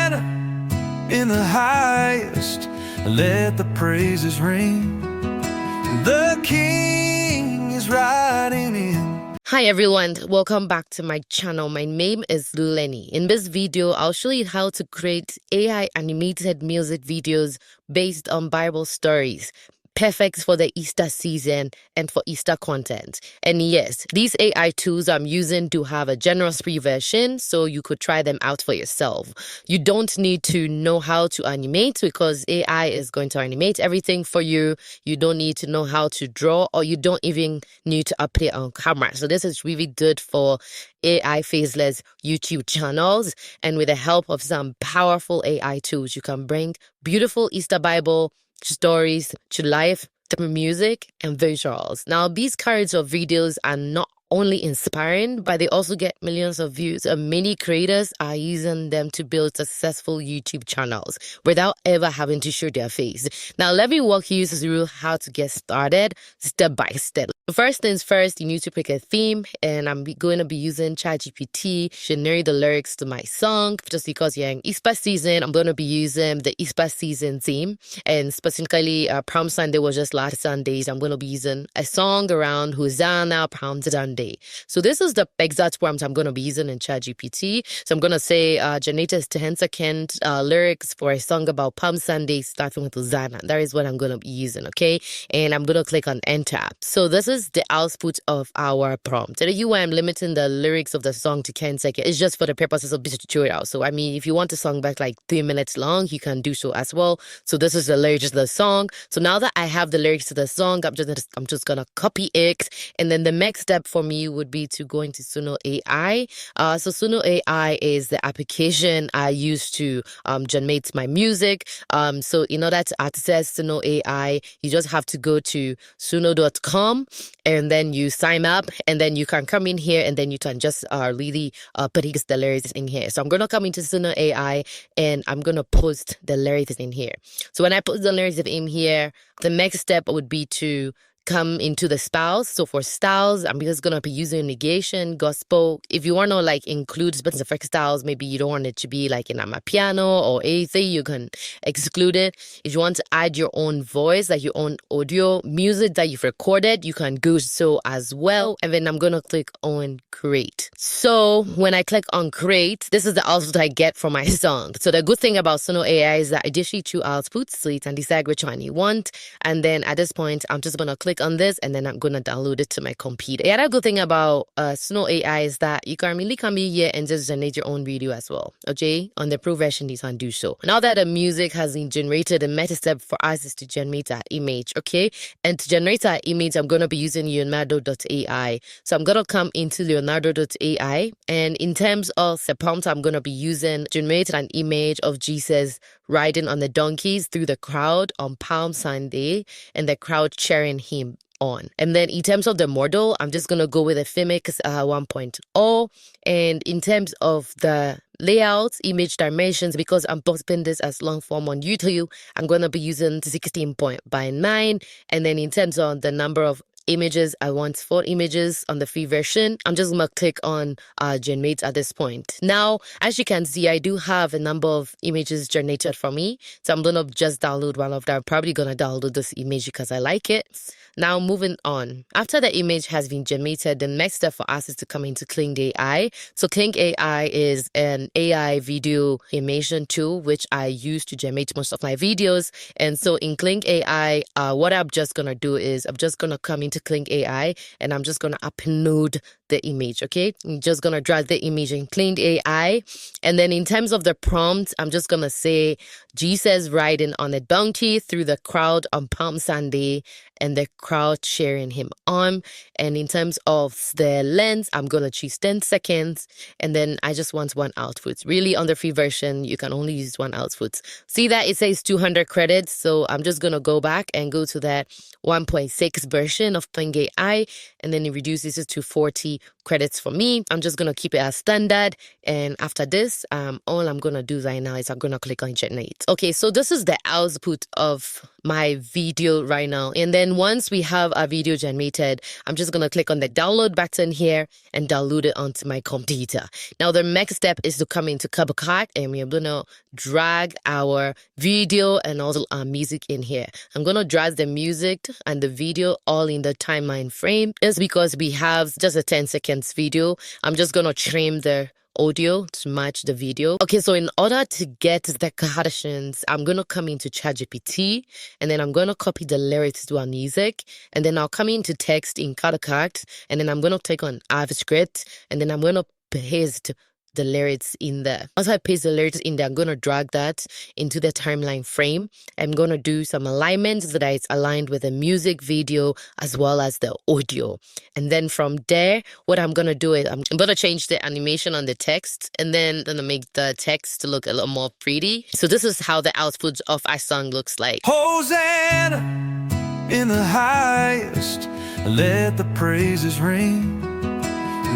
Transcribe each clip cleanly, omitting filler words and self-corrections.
Hosanna in the highest, let the praises ring. The King is riding in. Hi everyone, welcome back to my channel. My name is Lenny. In this video, I'll show you how to create AI animated music videos based on Bible stories. Perfect for the Easter season and for Easter content. And yes, these AI tools I'm using do have a generous free version, so you could try them out for yourself. You don't need to know how to animate because AI is going to animate everything for you. You don't need to know how to draw, or you don't even need to upload on camera. So this is really good for AI faceless YouTube channels. And with the help of some powerful AI tools, you can bring beautiful Easter Bible stories to life through music and visuals. Now, these kinds of videos are not only inspiring, but they also get millions of views, and many creators are using them to build successful YouTube channels without ever having to show their face. Now, let me walk you through how to get started step by step. First things first, you need to pick a theme, and I'm going to be using ChatGPT to generate the lyrics to my song. Just because you're in Easter season, I'm going to be using the Easter season theme, and specifically Palm Sunday was just last Sunday. So I'm going to be using a song around Hosanna, Palm Sunday. So this is the exact prompt I'm going to be using in ChatGPT. So I'm going to say, generate a 10-second lyrics for a song about Palm Sunday starting with Hosanna. That is what I'm going to be using, okay? And I'm going to click on enter. So this is the output of our prompt. The UI, I'm limiting the lyrics of the song to 10 seconds. It's just for the purposes of this tutorial. So I mean, if you want a song back like 3 minutes long, you can do so as well. So this is the lyrics of the song. So now that I have the lyrics to the song, I'm just gonna copy it. And then the next step for me would be to go into Suno AI. So Suno AI is the application I use to generate my music. So in order to access Suno AI, you just have to go to suno.com and then you sign up, and then you can come in here and then you can just really put the lyrics in here. So I'm going to come into Suno AI and I'm going to post the lyrics in here. So when I post the lyrics in here, the next step would be to come into the styles. So for styles, I'm just gonna be using negation, gospel. If you want to like include specific styles, maybe you don't want it to be like in a piano or anything, you can exclude it. If you want to add your own voice, like your own audio, music that you've recorded, you can do so as well. And then I'm gonna click on create. So when I click on create, this is the output I get from my song. So the good thing about Suno AI is that it gives you two outputs, so you can decide which one you want. And then at this point, I'm just gonna click on this and then I'm gonna download it to my computer. The other good thing about Suno AI is that you can really come in here and just generate your own video as well. Okay, on the pro version you can do so. Now that the music has been generated, the next step for us is to generate our image. Okay, and to generate our image, I'm gonna be using Leonardo AI. So I'm gonna come into Leonardo AI, and in terms of the prompt, I'm gonna be using generate an image of Jesus riding on the donkeys through the crowd on Palm Sunday and the crowd cheering him on. And then in terms of the model, I'm just going to go with a Fimix 1.0. And in terms of the layouts, image dimensions, because I'm posting this as long form on YouTube, I'm going to be using 16:9. And then in terms of the number of images, I want 4 images on the free version. I'm just gonna click on generate at this point. Now, as you can see, I do have a number of images generated for me, so I'm gonna just download one of them. I'm probably gonna download this image because I like it. Now moving on, after the image has been generated, the next step for us is to come into Kling AI. So Kling AI is an AI video animation tool which I use to generate most of my videos. And so in Kling AI, what I'm just gonna do is I'm just gonna come into Kling AI and I'm just gonna upload the image. Okay, I'm just gonna drag the image in Kling AI, and then in terms of the prompt, I'm just gonna say Jesus riding on a donkey through the crowd on Palm Sunday and the crowd cheering him on. And in terms of the length, I'm gonna choose 10 seconds, and then I just want one output. Really, on the free version, you can only use one output. See that it says 200 credits, so I'm just gonna go back and go to that 1.6 version of Kling AI, and then it reduces it to 40 credits for me. I'm just gonna keep it as standard, and after this, all I'm gonna do right now is I'm gonna click on generate. Okay, so this is the output of my video right now. And then once we have our video generated, I'm just going to click on the download button here and download it onto my computer. Now, the next step is to come into CapCut, and we're going to drag our video and also our music in here. I'm going to drag the music and the video all in the timeline frame. It's because we have just a 10 seconds video. I'm just going to trim the audio to match the video. Okay, so in order to get the captions, I'm going to come into ChatGPT, and then I'm going to copy the lyrics to our music, and then I'll come into text in CapCut, and then I'm going to take on AveScript, and then I'm going to paste the lyrics in there. Once I paste the lyrics in there, I'm going to drag that into the timeline frame. I'm going to do some alignments that is aligned with the music video as well as the audio. And then from there, what I'm going to do is I'm going to change the animation on the text, and then I'm going to make the text look a little more pretty. So this is how the output of our song looks like. Hosanna in the highest, let the praises ring.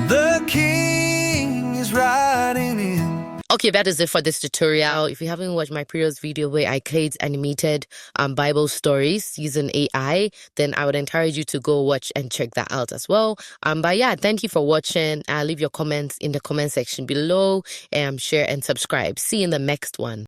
The King is riding in. Okay, that is it for this tutorial. If you haven't watched my previous video where I create animated Bible stories using AI, then I would encourage you to go watch and check that out as well. But yeah, thank you for watching. Leave your comments in the comment section below, and share and subscribe. See you in the next one.